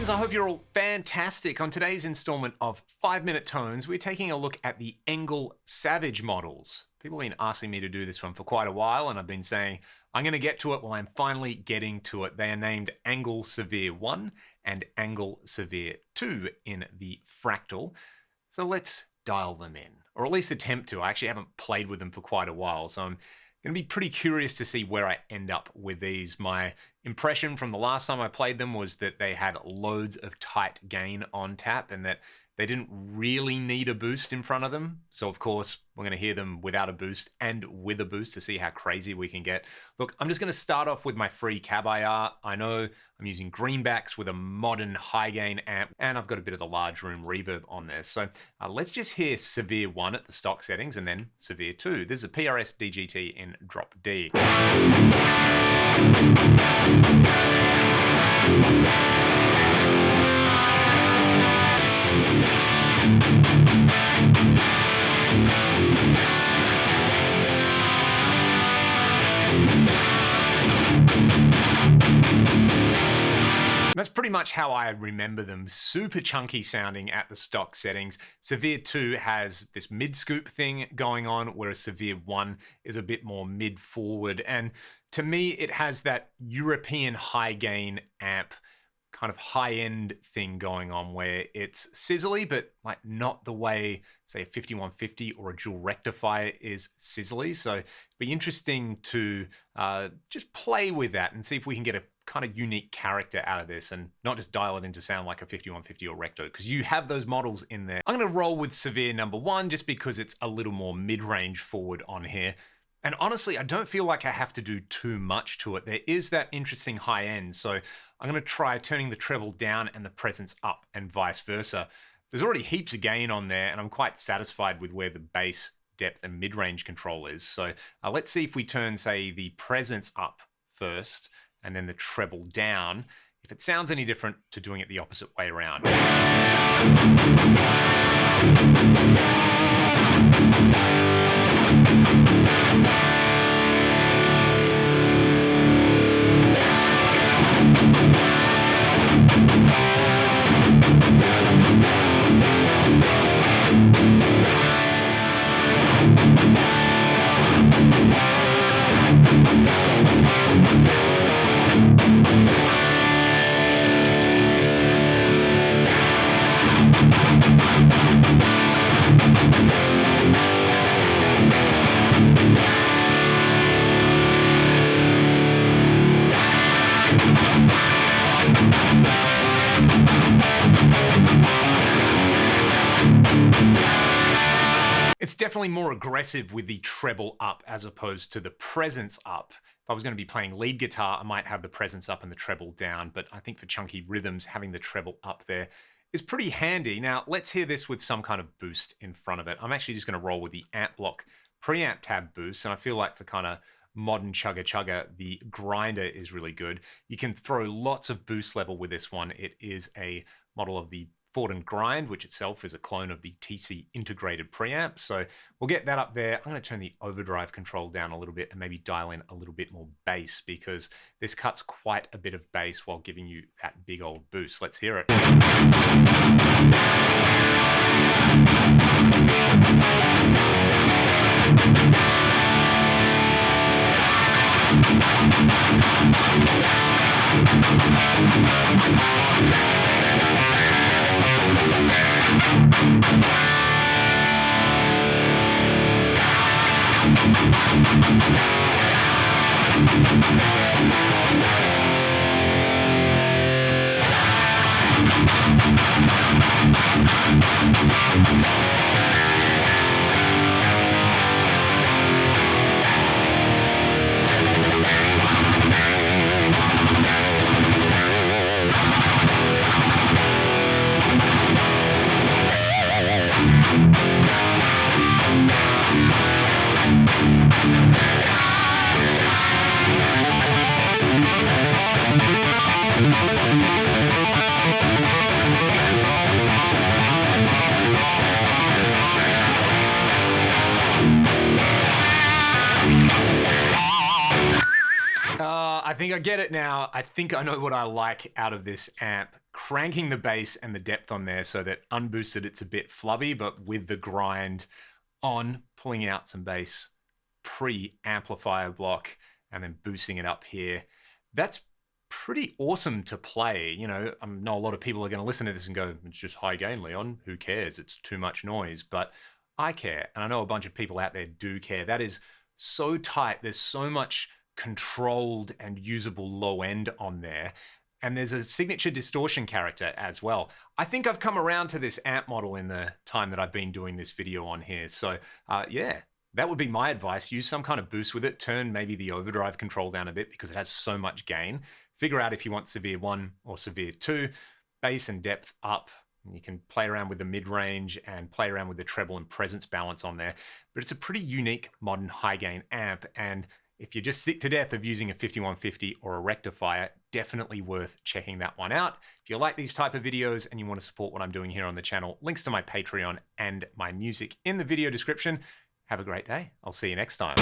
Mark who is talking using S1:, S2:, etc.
S1: friends, I hope you're all fantastic. On today's installment of 5-Minute Tones, we're taking a look at the ENGL Savage models. People have been asking me to do this one for quite a while, and I've been saying I'm going to get to it. Well, I'm finally getting to it. They are named ENGL Severe 1 and ENGL Severe 2 in the fractal. So let's dial them in, or at least attempt to. I actually haven't played with them for quite a while, so I'm going to be pretty curious to see where I end up with these. My impression from the last time I played them was that they had loads of tight gain on tap and that they didn't really need a boost in front of them. So of course, we're going to hear them without a boost and with a boost to see how crazy we can get. Look, I'm just going to start off with my free cab IR. I know I'm using greenbacks with a modern high gain amp, and I've got a bit of the large room reverb on there. So let's just hear Severe 1 at the stock settings and then Severe 2. This is a PRS DGT in drop D. That's pretty much how I remember them, super chunky sounding at the stock settings. Severe 2 has this mid-scoop thing going on, whereas Severe 1 is a bit more mid-forward. And to me, it has that European high-gain amp kind of high-end thing going on where it's sizzly, but like not the way, say, a 5150 or a dual rectifier is sizzly. So it'd be interesting to just play with that and see if we can get a kind of unique character out of this and not just dial it in to sound like a 5150 or Recto, because you have those models in there. I'm going to roll with Severe number 1 just because it's a little more mid-range forward on here. And honestly, I don't feel like I have to do too much to it. There is that interesting high end. So I'm going to try turning the treble down and the presence up and vice versa. There's already heaps of gain on there, and I'm quite satisfied with where the bass, depth, and mid-range control is. So let's see if we turn, say, the presence up first and then the treble down, if it sounds any different to doing it the opposite way around. It's definitely more aggressive with the treble up as opposed to the presence up. If I was going to be playing lead guitar, I might have the presence up and the treble down, but I think for chunky rhythms, having the treble up there is pretty handy. Now, let's hear this with some kind of boost in front of it. I'm actually just going to roll with the amp block preamp tab boost, and I feel like for kind of modern chugga, the grinder is really good. You can throw lots of boost level with this one. It is a model of the Ford and Grind, which itself is a clone of the TC integrated preamp. So we'll get that up there. I'm going to turn the overdrive control down a little bit and maybe dial in a little bit more bass, because this cuts quite a bit of bass while giving you that big old boost. Let's hear it. I think I get it now. I think I know what I like out of this amp. cranking the bass and the depth on there so that unboosted it's a bit flubby, but with the grind on, pulling out some bass pre-amplifier block and then boosting it up here. That's pretty awesome to play. You know, I know a lot of people are going to listen to this and go, it's just high gain, Leon. Who cares? It's too much noise. But I care. And I know a bunch of people out there do care. That is so tight. There's so much controlled and usable low end on there. And there's a signature distortion character as well. I think I've come around to this amp model in the time that I've been doing this video on here. So yeah, that would be my advice. Use some kind of boost with it. Turn maybe the overdrive control down a bit because it has so much gain. Figure out if you want Severe 1 or Severe 2. Bass and depth up. You can play around with the mid-range and play around with the treble and presence balance on there. But it's a pretty unique modern high-gain amp. And if you're just sick to death of using a 5150 or a rectifier, definitely worth checking that one out. If you like these type of videos and you want to support what I'm doing here on the channel, links to my Patreon and my music in the video description. Have a great day. I'll see you next time.